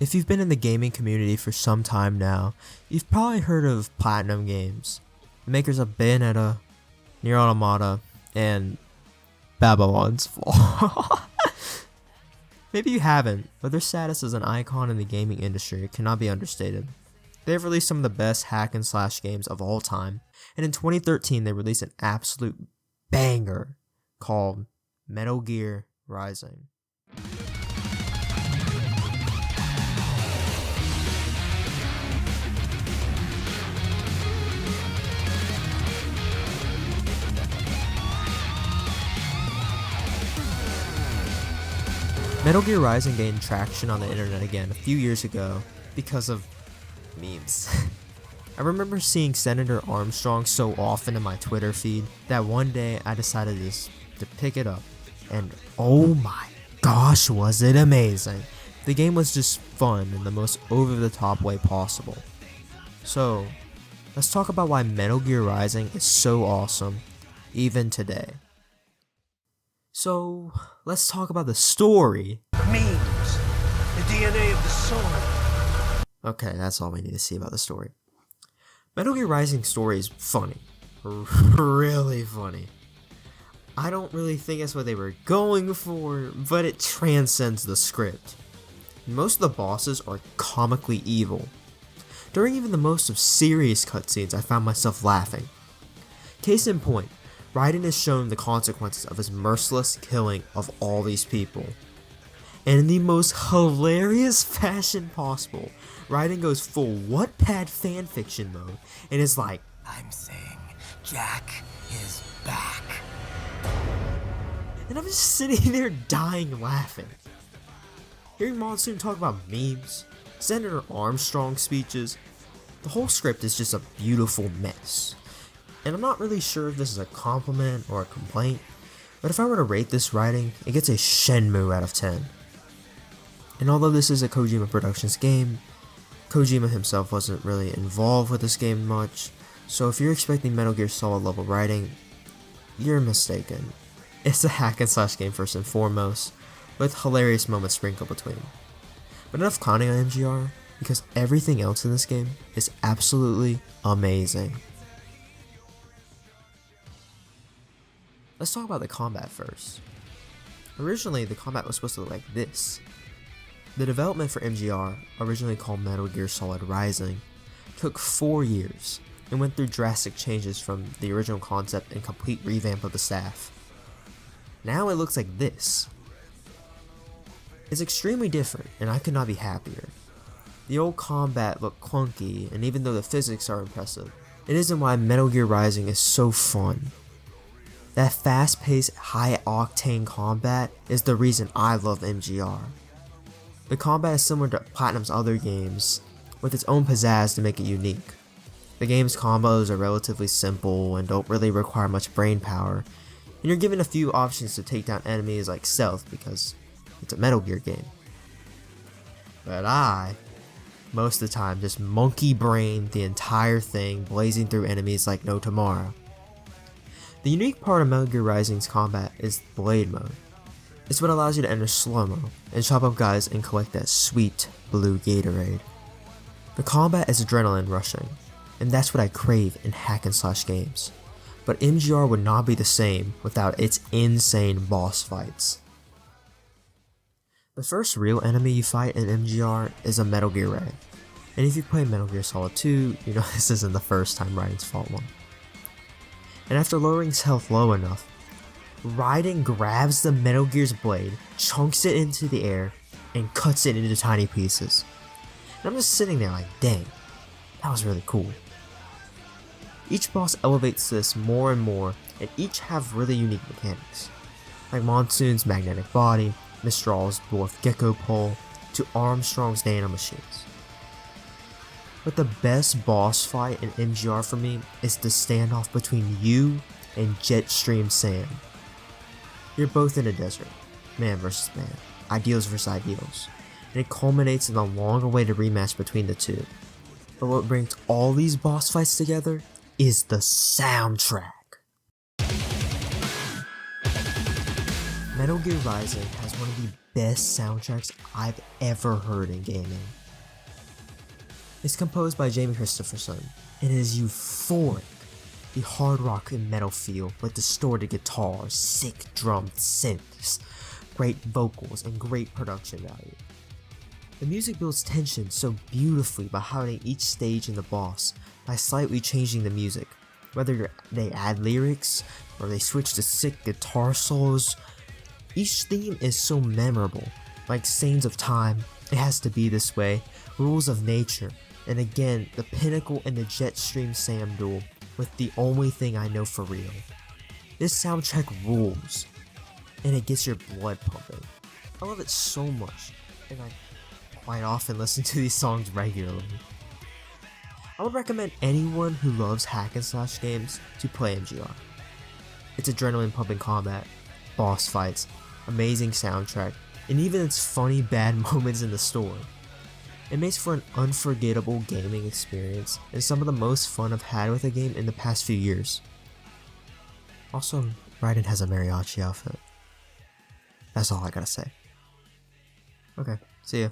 If you've been in the gaming community for some time now, you've probably heard of Platinum Games, the makers of Bayonetta, Nier Automata, and Babylon's Fall. Maybe you haven't, but their status as an icon in the gaming industry cannot be understated. They've released some of the best hack and slash games of all time, and in 2013 they released an absolute banger called Metal Gear Rising. Metal Gear Rising gained traction on the internet again a few years ago because of memes. I remember seeing Senator Armstrong so often in my Twitter feed that one day I decided to pick it up, and oh my gosh, was it amazing. The game was just fun in the most over-the-top way possible. So, let's talk about why Metal Gear Rising is so awesome, even today. So, let's talk about the story. Memes. The DNA of the soul. Okay, that's all we need to see about the story. Metal Gear Rising's story is funny. Really funny. I don't really think that's what they were going for, but it transcends the script. Most of the bosses are comically evil. During even the most of serious cutscenes, I found myself laughing. Case in point, Raiden is shown the consequences of his merciless killing of all these people. And in the most hilarious fashion possible, Raiden goes full Wattpad fanfiction mode and is like, I'm saying Jack is back. and I'm just sitting there dying laughing. Hearing Monsoon talk about memes, Senator Armstrong speeches, the whole script is just a beautiful mess. And I'm not really sure if this is a compliment or a complaint, but if I were to rate this writing, it gets a Shenmue out of 10. And although this is a Kojima Productions game, Kojima himself wasn't really involved with this game much, so if you're expecting Metal Gear Solid level writing, you're mistaken. It's a hack and slash game first and foremost, with hilarious moments sprinkled between. But enough clowning on MGR, because everything else in this game is absolutely amazing. Let's talk about the combat first. Originally, the combat was supposed to look like this. The development for MGR, originally called Metal Gear Solid Rising, took 4 years and went through drastic changes from the original concept and complete revamp of the staff. Now it looks like this. It's extremely different, and I could not be happier. The old combat looked clunky, and even though the physics are impressive, it isn't why Metal Gear Rising is so fun. That fast-paced, high-octane combat is the reason I love MGR. The combat is similar to Platinum's other games, with its own pizzazz to make it unique. The game's combos are relatively simple and don't really require much brain power, and you're given a few options to take down enemies like stealth because it's a Metal Gear game. But I, most of the time, just monkey brain the entire thing, blazing through enemies like no tomorrow. The unique part of Metal Gear Rising's combat is Blade Mode. It's what allows you to enter slow-mo and chop up guys and collect that sweet blue Gatorade. The combat is adrenaline rushing, and that's what I crave in hack and slash games. But MGR would not be the same without its insane boss fights. The first real enemy you fight in MGR is a Metal Gear Ray, and if you play Metal Gear Solid 2, you know this isn't the first time Raiden's fought one. And after lowering his health low enough, Raiden grabs the Metal Gear's blade, chunks it into the air, and cuts it into tiny pieces. And I'm just sitting there like, dang, that was really cool. Each boss elevates this more and more, and each have really unique mechanics, like Monsoon's magnetic body, Mistral's dwarf gecko pole, to Armstrong's nanomachines. But the best boss fight in MGR for me is the standoff between you and Jetstream Sam. You're both in a desert, man versus man, ideals versus ideals, and it culminates in a long-awaited rematch between the two. But what brings all these boss fights together is the soundtrack. Metal Gear Rising has one of the best soundtracks I've ever heard in gaming. It's composed by Jamie Christopherson, and it is euphoric. The hard rock and metal feel with distorted guitars, sick drum synths, great vocals, and great production value. The music builds tension so beautifully by highlighting each stage and the boss by slightly changing the music, whether they add lyrics or they switch to sick guitar solos. Each theme is so memorable, like Sands of Time, It Has to Be This Way, Rules of Nature, and again the pinnacle in the Jetstream Sam duel with The Only Thing I Know For Real. This soundtrack rules, and it gets your blood pumping. I love it so much, and I quite often listen to these songs regularly. I would recommend anyone who loves hack and slash games to play MGR. It's adrenaline pumping combat, boss fights, amazing soundtrack, and even its funny bad moments in the story. It makes for an unforgettable gaming experience and some of the most fun I've had with a game in the past few years. Also, Raiden has a mariachi outfit. That's all I gotta say. Okay, see ya.